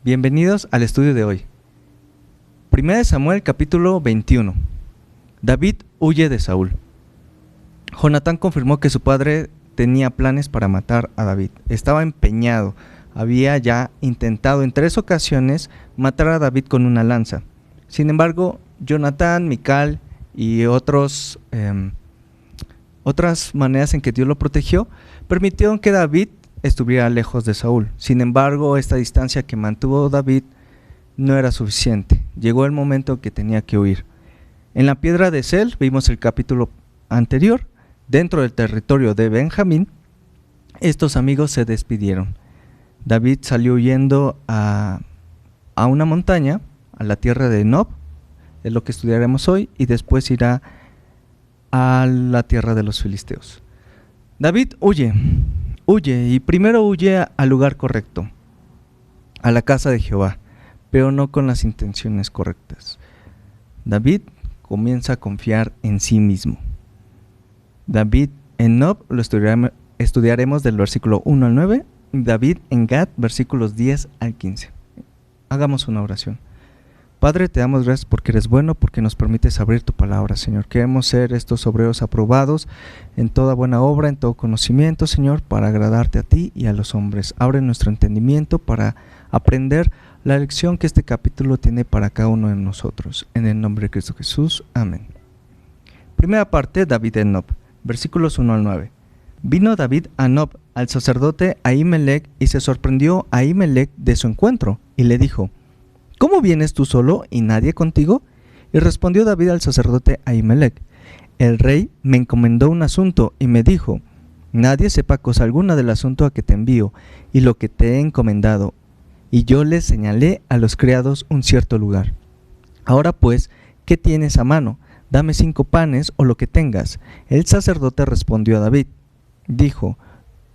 Bienvenidos al estudio de hoy. 1 Samuel capítulo 21. David huye de Saúl. Jonatán confirmó que su padre tenía planes para matar a David. Estaba empeñado. Había ya intentado en 3 ocasiones matar a David con una lanza. Sin embargo, Jonatán, Mical y otras maneras en que Dios lo protegió permitieron que David estuviera lejos de Saúl. Sin embargo, esta distancia que mantuvo David no era suficiente. Llegó el momento que tenía que huir. En la piedra de Sel, vimos el capítulo anterior, dentro del territorio de Benjamín, estos amigos se despidieron. David salió huyendo a una montaña, a la tierra de Nob, es lo que estudiaremos hoy, y después irá a la tierra de los filisteos. David huye y primero huye al lugar correcto, a la casa de Jehová, pero no con las intenciones correctas. David comienza a confiar en sí mismo. David en Nob lo estudiaremos del versículo 1 al 9, y David en Gad, versículos 10 al 15. Hagamos una oración. Padre, te damos gracias porque eres bueno, porque nos permites abrir tu palabra, Señor. Queremos ser estos obreros aprobados en toda buena obra, en todo conocimiento, Señor, para agradarte a ti y a los hombres. Abre nuestro entendimiento para aprender la lección que este capítulo tiene para cada uno de nosotros. En el nombre de Cristo Jesús. Amén. Primera parte, David en Nob, versículos 1 al 9. Vino David a Nob, al sacerdote Ahimelech, y se sorprendió Ahimelech de su encuentro, y le dijo: ¿Cómo vienes tú solo y nadie contigo? Y respondió David al sacerdote Ahimelech: El rey me encomendó un asunto y me dijo: Nadie sepa cosa alguna del asunto a que te envío y lo que te he encomendado. Y yo le señalé a los criados un cierto lugar. Ahora pues, ¿qué tienes a mano? Dame 5 panes o lo que tengas. El sacerdote respondió a David. Dijo: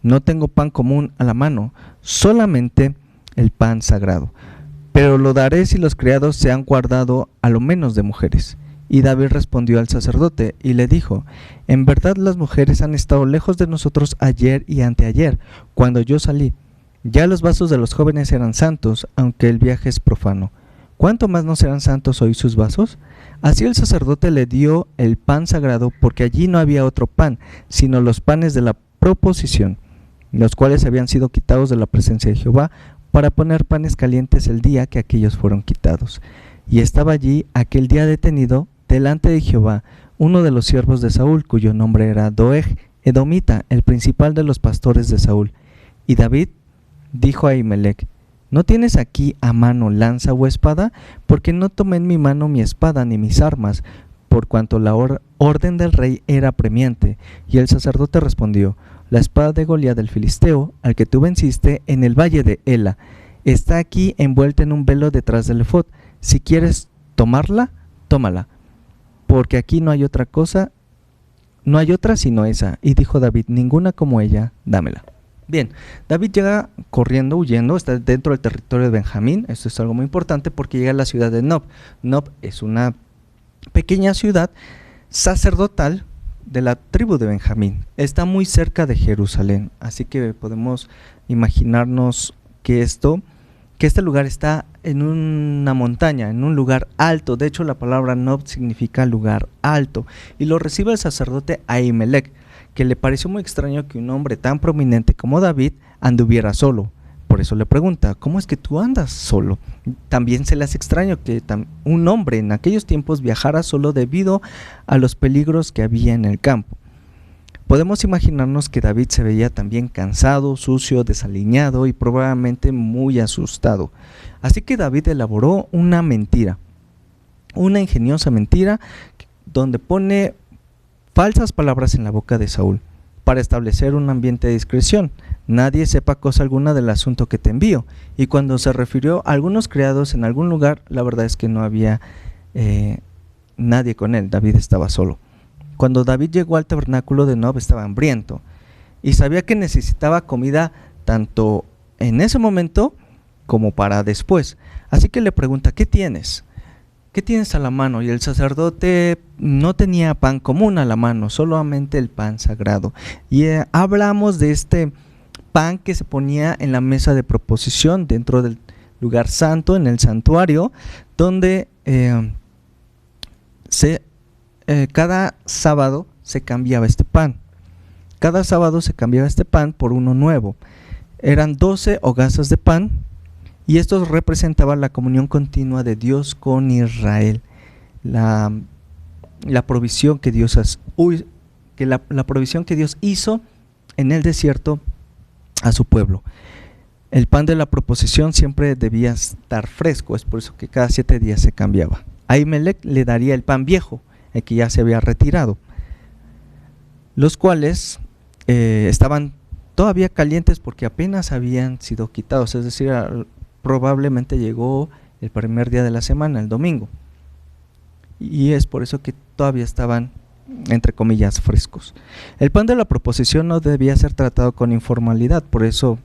No tengo pan común a la mano, solamente el pan sagrado. Pero lo daré si los criados se han guardado a lo menos de mujeres. Y David respondió al sacerdote y le dijo: En verdad las mujeres han estado lejos de nosotros ayer y anteayer, cuando yo salí. Ya los vasos de los jóvenes eran santos, aunque el viaje es profano. ¿Cuánto más no serán santos hoy sus vasos? Así el sacerdote le dio el pan sagrado, porque allí no había otro pan, sino los panes de la proposición, los cuales habían sido quitados de la presencia de Jehová, para poner panes calientes el día que aquellos fueron quitados. Y estaba allí aquel día detenido delante de Jehová uno de los siervos de Saúl, cuyo nombre era Doeg, edomita, el principal de los pastores de Saúl. Y David dijo a Ahimelech: ¿No tienes aquí a mano lanza o espada? Porque no tomé en mi mano mi espada ni mis armas, por cuanto la orden del rey era apremiante. Y el sacerdote respondió: La espada de Goliat del filisteo, al que tú venciste en el valle de Ela, está aquí envuelta en un velo detrás del efod. Si quieres tomarla, tómala, porque aquí no hay otra sino esa. Y dijo David: Ninguna como ella, dámela. Bien, David llega corriendo, huyendo, está dentro del territorio de Benjamín. Esto es algo muy importante porque llega a la ciudad de Nob. Nob es una pequeña ciudad sacerdotal de la tribu de Benjamín. Está muy cerca de Jerusalén, así que podemos imaginarnos que este lugar está en una montaña, en un lugar alto. De hecho, la palabra Nob significa lugar alto, y lo recibe el sacerdote Ahimelech, que le pareció muy extraño que un hombre tan prominente como David anduviera solo. Por eso le pregunta: ¿cómo es que tú andas solo? También se le hace extraño que un hombre en aquellos tiempos viajara solo debido a los peligros que había en el campo. Podemos imaginarnos que David se veía también cansado, sucio, desaliñado y probablemente muy asustado. Así que David elaboró una mentira, una ingeniosa mentira, donde pone falsas palabras en la boca de Saúl, para establecer un ambiente de discreción. Nadie sepa cosa alguna del asunto que te envío. Y cuando se refirió a algunos criados en algún lugar, la verdad es que no había nadie con él. David estaba solo. Cuando David llegó al tabernáculo de Nob, estaba hambriento y sabía que necesitaba comida tanto en ese momento como para después. Así que le pregunta: ¿qué tienes? ¿Qué tienes a la mano? Y el sacerdote no tenía pan común a la mano, solamente el pan sagrado. Y hablamos de este pan que se ponía en la mesa de proposición dentro lugar santo, en el santuario, donde cada sábado se cambiaba este pan. Cada sábado se cambiaba este pan por uno nuevo. Eran 12 hogazas de pan y estos representaban la comunión continua de Dios con Israel. La provisión que Dios la provisión que Dios hizo en el desierto a su pueblo. El pan de la proposición siempre debía estar fresco, es por eso que cada 7 días se cambiaba. Ahimelech le daría el pan viejo, el que ya se había retirado, los cuales estaban todavía calientes porque apenas habían sido quitados, es decir, probablemente llegó el primer día de la semana, el domingo, y es por eso que todavía estaban, entre comillas, frescos. El pan de la proposición no debía ser tratado con informalidad, por eso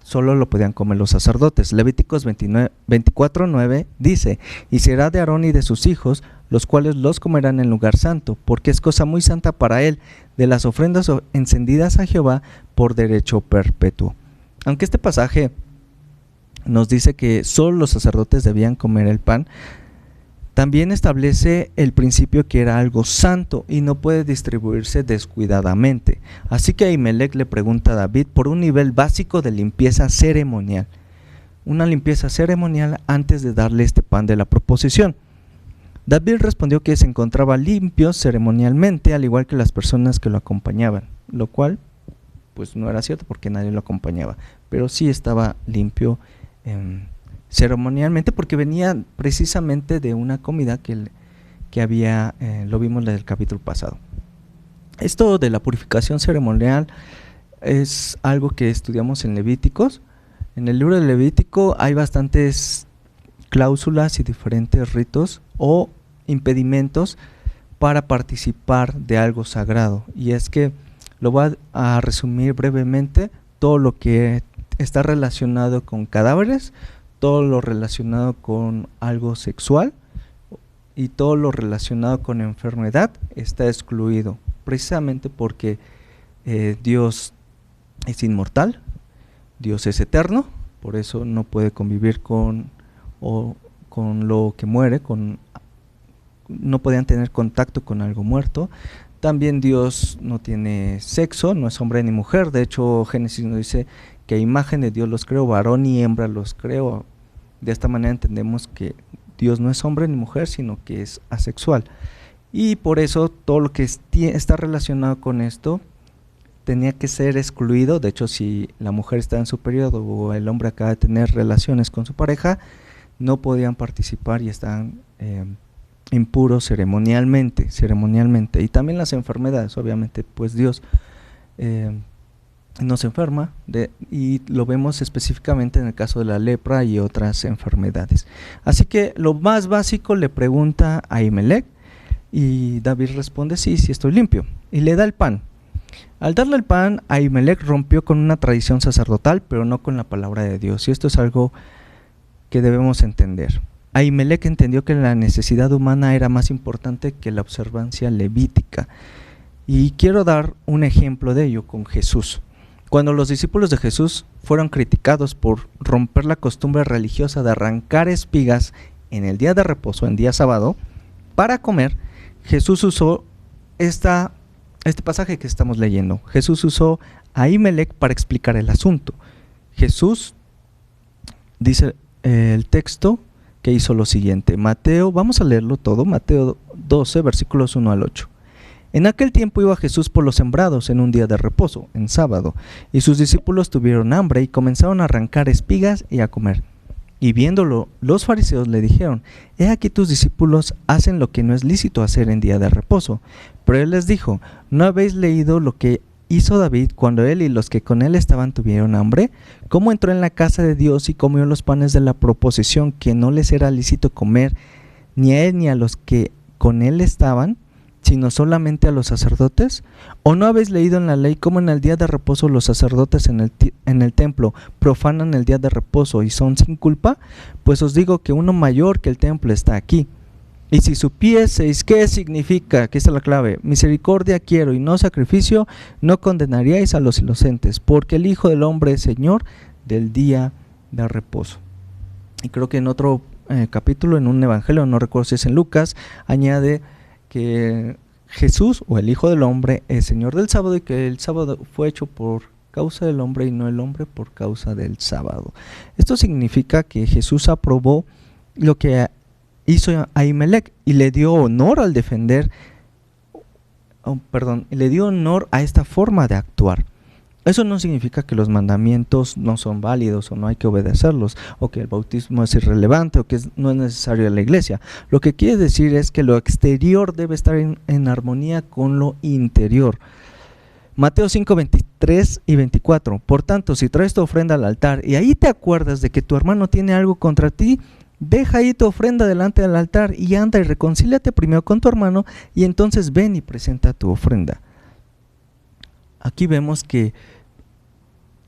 solo lo podían comer los sacerdotes. Levíticos 24:9 dice: y será de Aarón y de sus hijos, los cuales los comerán en lugar santo, porque es cosa muy santa para él, de las ofrendas encendidas a Jehová por derecho perpetuo. Aunque este pasaje nos dice que solo los sacerdotes debían comer el pan, también establece el principio que era algo santo y no puede distribuirse descuidadamente. Así que Ahimelech le pregunta a David por un nivel básico de limpieza ceremonial. Una limpieza ceremonial antes de darle este pan de la proposición. David respondió que se encontraba limpio ceremonialmente, al igual que las personas que lo acompañaban, lo cual pues no era cierto porque nadie lo acompañaba, pero sí estaba limpio ceremonialmente porque venía precisamente de una comida que había, lo vimos en el capítulo pasado. Esto de la purificación ceremonial es algo que estudiamos en Levíticos. En el libro de Levítico hay bastantes cláusulas y diferentes ritos o impedimentos para participar de algo sagrado, y es que lo voy a resumir brevemente: todo lo que está relacionado con cadáveres, todo lo relacionado con algo sexual y todo lo relacionado con enfermedad está excluido, precisamente porque Dios es inmortal, Dios es eterno, por eso no puede convivir con lo que muere, no podían tener contacto con algo muerto. También Dios no tiene sexo, no es hombre ni mujer. De hecho, Génesis nos dice que a imagen de Dios los creó, varón y hembra los creó. De esta manera entendemos que Dios no es hombre ni mujer, sino que es asexual. Y por eso todo lo que está relacionado con esto tenía que ser excluido. De hecho, si la mujer está en su periodo o el hombre acaba de tener relaciones con su pareja, no podían participar y estaban impuros ceremonialmente. Y también las enfermedades, obviamente, pues Dios no se enferma, y lo vemos específicamente en el caso de la lepra y otras enfermedades. Así que lo más básico le pregunta a Ahimelech y David responde: sí estoy limpio, y le da el pan. Al darle el pan, Ahimelech rompió con una tradición sacerdotal, pero no con la palabra de Dios, y esto es algo que debemos entender. Ahimelech entendió que la necesidad humana era más importante que la observancia levítica, y quiero dar un ejemplo de ello con Jesús. Cuando los discípulos de Jesús fueron criticados por romper la costumbre religiosa de arrancar espigas en el día de reposo, en día sábado, para comer, Jesús usó este pasaje que estamos leyendo. Jesús usó a Ahimelech para explicar el asunto. Jesús dice el texto que hizo lo siguiente. Vamos a leerlo todo, Mateo 12, versículos 1 al 8. En aquel tiempo iba Jesús por los sembrados en un día de reposo, en sábado, y sus discípulos tuvieron hambre y comenzaron a arrancar espigas y a comer. Y viéndolo, los fariseos le dijeron: he aquí tus discípulos hacen lo que no es lícito hacer en día de reposo. Pero él les dijo: ¿no habéis leído lo que hizo David cuando él y los que con él estaban tuvieron hambre? ¿Cómo entró en la casa de Dios y comió los panes de la proposición que no les era lícito comer, ni a él ni a los que con él estaban, sino solamente a los sacerdotes? ¿O no habéis leído en la ley cómo en el día de reposo los sacerdotes en el templo profanan el día de reposo y son sin culpa? Pues os digo que uno mayor que el templo está aquí. Y si supieseis qué significa, aquí está la clave: misericordia quiero y no sacrificio, no condenaríais a los inocentes, porque el Hijo del Hombre es Señor del día de reposo. Y creo que en otro capítulo, en un evangelio, no recuerdo si es en Lucas, añade que Jesús, o el Hijo del Hombre, es Señor del sábado, y que el sábado fue hecho por causa del hombre y no el hombre por causa del sábado. Esto significa que Jesús aprobó lo que hizo Ahimelech y le dio honor al defender, le dio honor a esta forma de actuar. Eso no significa que los mandamientos no son válidos o no hay que obedecerlos, o que el bautismo es irrelevante, o que no es necesario en la iglesia. Lo que quiere decir es que lo exterior debe estar en armonía con lo interior. Mateo 5, 23 y 24. Por tanto, si traes tu ofrenda al altar y ahí te acuerdas de que tu hermano tiene algo contra ti, deja ahí tu ofrenda delante del altar y anda y reconcíliate primero con tu hermano, y entonces ven y presenta tu ofrenda. Aquí vemos que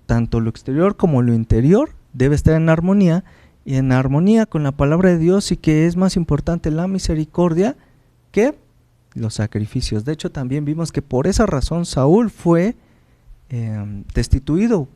tanto lo exterior como lo interior debe estar en armonía, y en armonía con la palabra de Dios, y que es más importante la misericordia que los sacrificios. De hecho, también vimos que por esa razón Saúl fue destituido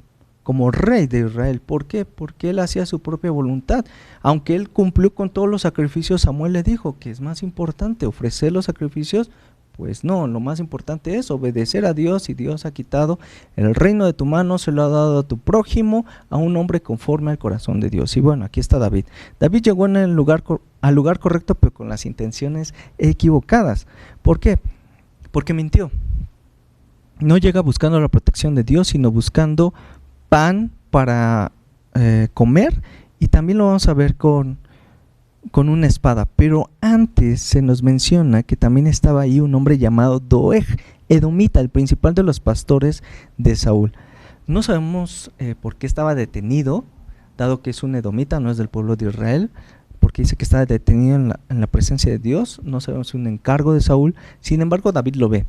como rey de Israel. ¿Por qué? Porque él hacía su propia voluntad. Aunque él cumplió con todos los sacrificios, Samuel le dijo que es más importante ofrecer los sacrificios. Pues no, lo más importante es obedecer a Dios, y Dios ha quitado el reino de tu mano, se lo ha dado a tu prójimo, a un hombre conforme al corazón de Dios. Y bueno, aquí está David. David llegó en el lugar correcto, pero con las intenciones equivocadas. ¿Por qué? Porque mintió. No llega buscando la protección de Dios, sino buscando pan para comer, y también lo vamos a ver con una espada. Pero antes se nos menciona que también estaba ahí un hombre llamado Doeg, edomita, el principal de los pastores de Saúl. No sabemos por qué estaba detenido, dado que es un edomita, no es del pueblo de Israel, porque dice que estaba detenido en la presencia de Dios. No sabemos si un encargo de Saúl. Sin embargo, David lo ve.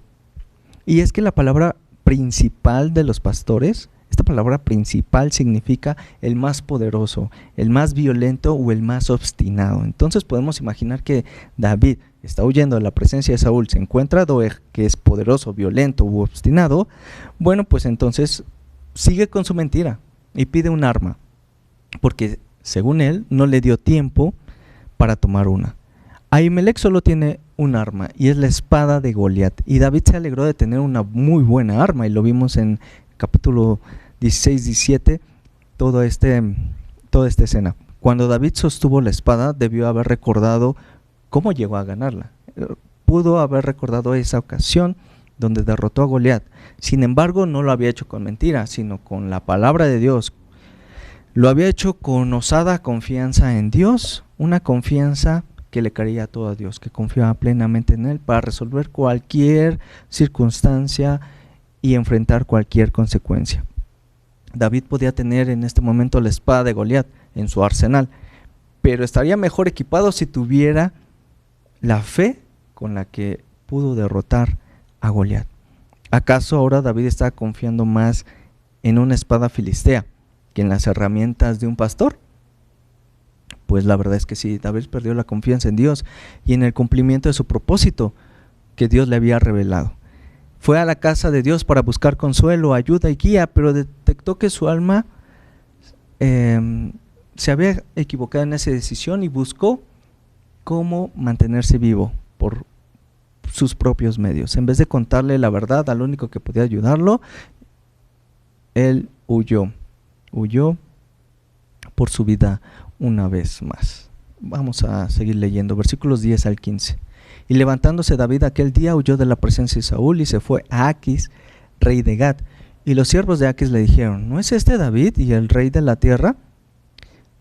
Y es que la palabra principal de los pastores, esta palabra principal significa el más poderoso, el más violento o el más obstinado. Entonces podemos imaginar que David está huyendo de la presencia de Saúl, se encuentra a Doeg, que es poderoso, violento u obstinado. Bueno, pues entonces sigue con su mentira y pide un arma, porque según él no le dio tiempo para tomar una. Ahimelech solo tiene un arma, y es la espada de Goliat, y David se alegró de tener una muy buena arma, y lo vimos en capítulo 16, 17, toda esta escena. Cuando David sostuvo la espada, debió haber recordado cómo llegó a ganarla. Pudo haber recordado esa ocasión donde derrotó a Goliat. Sin embargo, no lo había hecho con mentiras, sino con la palabra de Dios. Lo había hecho con osada confianza en Dios, una confianza que le creía todo a Dios, que confiaba plenamente en Él para resolver cualquier circunstancia y enfrentar cualquier consecuencia. David podía tener en este momento la espada de Goliat en su arsenal, pero estaría mejor equipado si tuviera la fe con la que pudo derrotar a Goliat. ¿Acaso ahora David está confiando más en una espada filistea que en las herramientas de un pastor? Pues la verdad es que sí, David perdió la confianza en Dios y en el cumplimiento de su propósito que Dios le había revelado. Fue a la casa de Dios para buscar consuelo, ayuda y guía, pero detectó que su alma se había equivocado en esa decisión, y buscó cómo mantenerse vivo por sus propios medios. En vez de contarle la verdad al único que podía ayudarlo, él huyó por su vida una vez más. Vamos a seguir leyendo, versículos 10 al 15. Y levantándose David aquel día, huyó de la presencia de Saúl y se fue a Aquis, rey de Gat. Y los siervos de Aquis le dijeron: ¿no es este David y el rey de la tierra?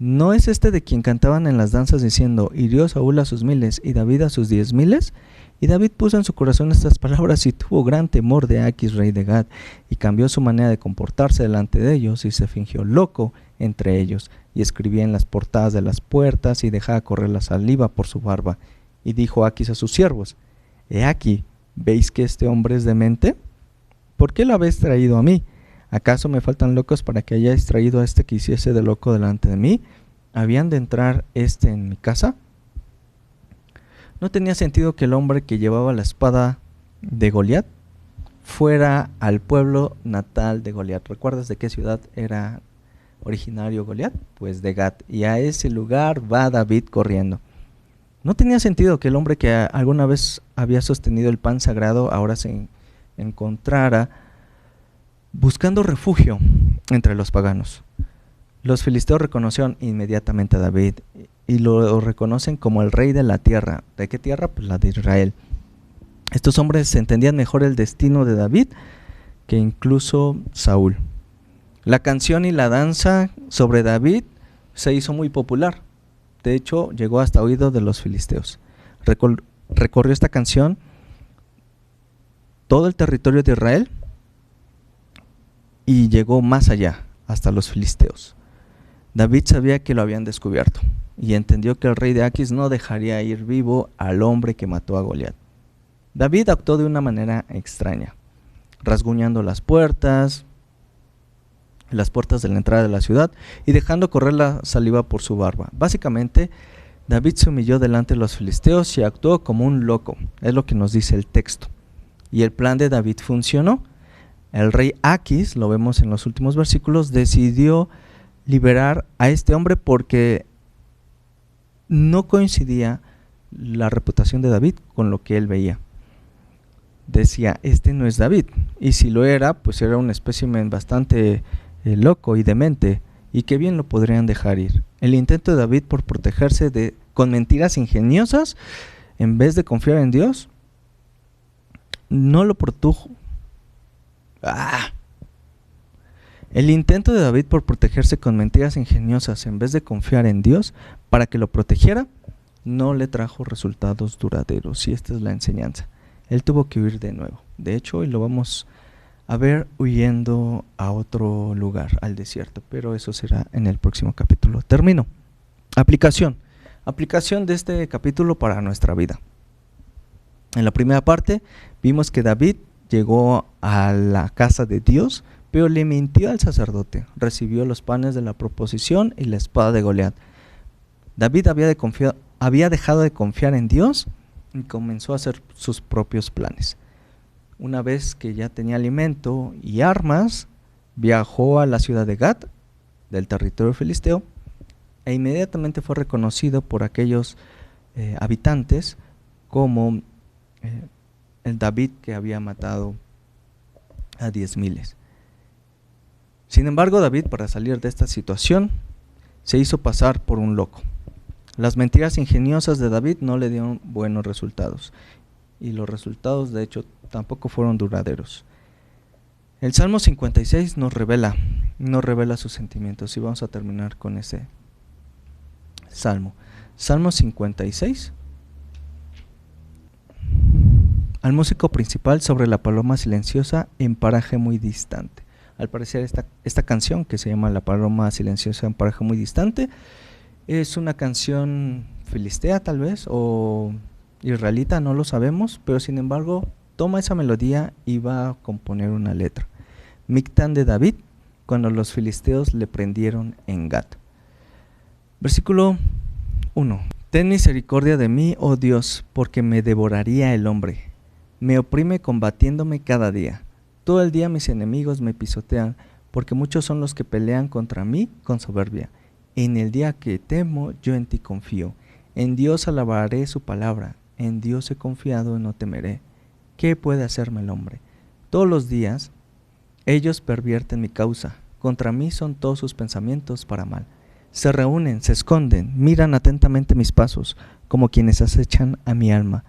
¿No es este de quien cantaban en las danzas diciendo: hirió Saúl a sus 1000 y David a sus 10,000? Y David puso en su corazón estas palabras y tuvo gran temor de Aquis, rey de Gat, y cambió su manera de comportarse delante de ellos, y se fingió loco entre ellos, y escribía en las portadas de las puertas y dejaba correr la saliva por su barba. Y dijo Aquis a sus siervos: he aquí, ¿veis que este hombre es demente? ¿Por qué lo habéis traído a mí? ¿Acaso me faltan locos para que hayáis traído a este que hiciese de loco delante de mí? ¿Habían de entrar en mi casa? No tenía sentido que el hombre que llevaba la espada de Goliat fuera al pueblo natal de Goliat. ¿Recuerdas de qué ciudad era originario Goliat? Pues de Gat, y a ese lugar va David corriendo. No tenía sentido que el hombre que alguna vez había sostenido el pan sagrado ahora se encontrara buscando refugio entre los paganos. Los filisteos reconocieron inmediatamente a David y lo reconocen como el rey de la tierra. ¿De qué tierra? Pues la de Israel. Estos hombres entendían mejor el destino de David que incluso Saúl. La canción y la danza sobre David se hizo muy popular. De hecho, llegó hasta oído de los filisteos. Recorrió esta canción todo el territorio de Israel y llegó más allá, hasta los filisteos. David sabía que lo habían descubierto y entendió que el rey de Aquis no dejaría ir vivo al hombre que mató a Goliat. David actuó de una manera extraña, rasguñando las puertas de la entrada de la ciudad y dejando correr la saliva por su barba. Básicamente, David se humilló delante de los filisteos y actuó como un loco, es lo que nos dice el texto. Y el plan de David funcionó. El rey Aquis, lo vemos en los últimos versículos, decidió liberar a este hombre porque no coincidía la reputación de David con lo que él veía. Decía, este no es David, y si lo era, pues era un espécimen bastante loco y demente, y que bien lo podrían dejar ir. El intento de David por protegerse con mentiras ingeniosas, en vez de confiar en Dios, no lo protujo. El intento de David por protegerse con mentiras ingeniosas en vez de confiar en Dios para que lo protegiera, no le trajo resultados duraderos, y esta es la enseñanza. Él tuvo que huir de nuevo. De hecho, hoy lo vamos a ver huyendo a otro lugar, al desierto, pero eso será en el próximo capítulo. Termino. Aplicación de este capítulo para nuestra vida. En la primera parte vimos que David llegó a la casa de Dios, pero le mintió al sacerdote. Recibió los panes de la proposición y la espada de Goliat. David había dejado de confiar en Dios y comenzó a hacer sus propios planes. Una vez que ya tenía alimento y armas, viajó a la ciudad de Gat, del territorio filisteo, e inmediatamente fue reconocido por aquellos habitantes como el David que había matado a 10,000. Sin embargo, David, para salir de esta situación, se hizo pasar por un loco. Las mentiras ingeniosas de David no le dieron buenos resultados, y los resultados de hecho tampoco fueron duraderos. El Salmo 56 nos revela sus sentimientos, y vamos a terminar con ese Salmo. Salmo 56. Al músico principal sobre la paloma silenciosa en paraje muy distante. Al parecer esta canción, que se llama La paloma silenciosa en paraje muy distante, es una canción filistea tal vez, o israelita, no lo sabemos, pero sin embargo toma esa melodía y va a componer una letra. Mictán de David, cuando los filisteos le prendieron en Gat. Versículo 1. Ten misericordia de mí, oh Dios, porque me devoraría el hombre. Me oprime combatiéndome cada día. Todo el día mis enemigos me pisotean, porque muchos son los que pelean contra mí con soberbia. En el día que temo, yo en ti confío. En Dios alabaré su palabra. En Dios he confiado y no temeré. ¿Qué puede hacerme el hombre? Todos los días ellos pervierten mi causa. Contra mí son todos sus pensamientos para mal. Se reúnen, se esconden, miran atentamente mis pasos, como quienes acechan a mi alma.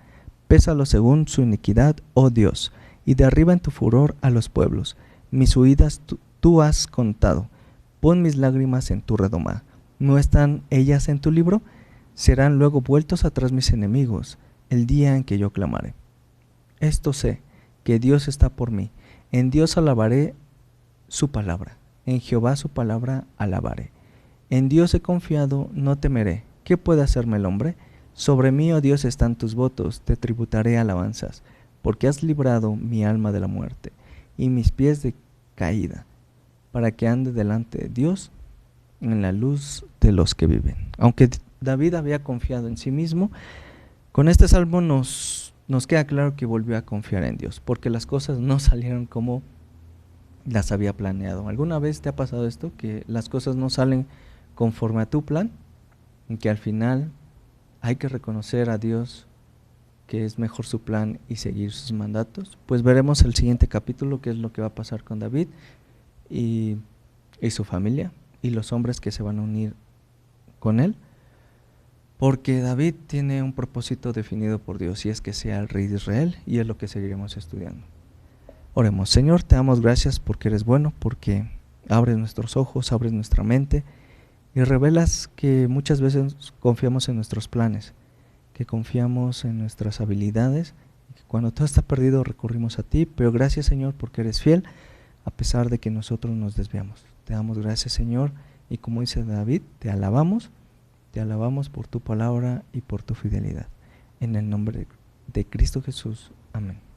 Pésalo según su iniquidad, oh Dios, y derriba en tu furor a los pueblos. Mis huidas tú has contado. Pon mis lágrimas en tu redoma. ¿No están ellas en tu libro? Serán luego vueltos atrás mis enemigos, el día en que yo clamaré. Esto sé, que Dios está por mí. En Dios alabaré su palabra. En Jehová su palabra alabaré. En Dios he confiado, no temeré. ¿Qué puede hacerme el hombre? Sobre mí, oh Dios, están tus votos, te tributaré alabanzas, porque has librado mi alma de la muerte y mis pies de caída, para que ande delante de Dios en la luz de los que viven. Aunque David había confiado en sí mismo, con este salmo nos queda claro que volvió a confiar en Dios, porque las cosas no salieron como las había planeado. ¿Alguna vez te ha pasado esto? Que las cosas no salen conforme a tu plan y que al final hay que reconocer a Dios que es mejor su plan y seguir sus mandatos. Pues veremos el siguiente capítulo, qué es lo que va a pasar con David y su familia y los hombres que se van a unir con él, porque David tiene un propósito definido por Dios y es que sea el rey de Israel, y es lo que seguiremos estudiando. Oremos. Señor, te damos gracias porque eres bueno, porque abres nuestros ojos, abres nuestra mente y revelas que muchas veces confiamos en nuestros planes, que confiamos en nuestras habilidades, y que cuando todo está perdido recurrimos a ti, pero gracias, Señor, porque eres fiel a pesar de que nosotros nos desviamos. Te damos gracias, Señor, y como dice David, te alabamos por tu palabra y por tu fidelidad. En el nombre de Cristo Jesús. Amén.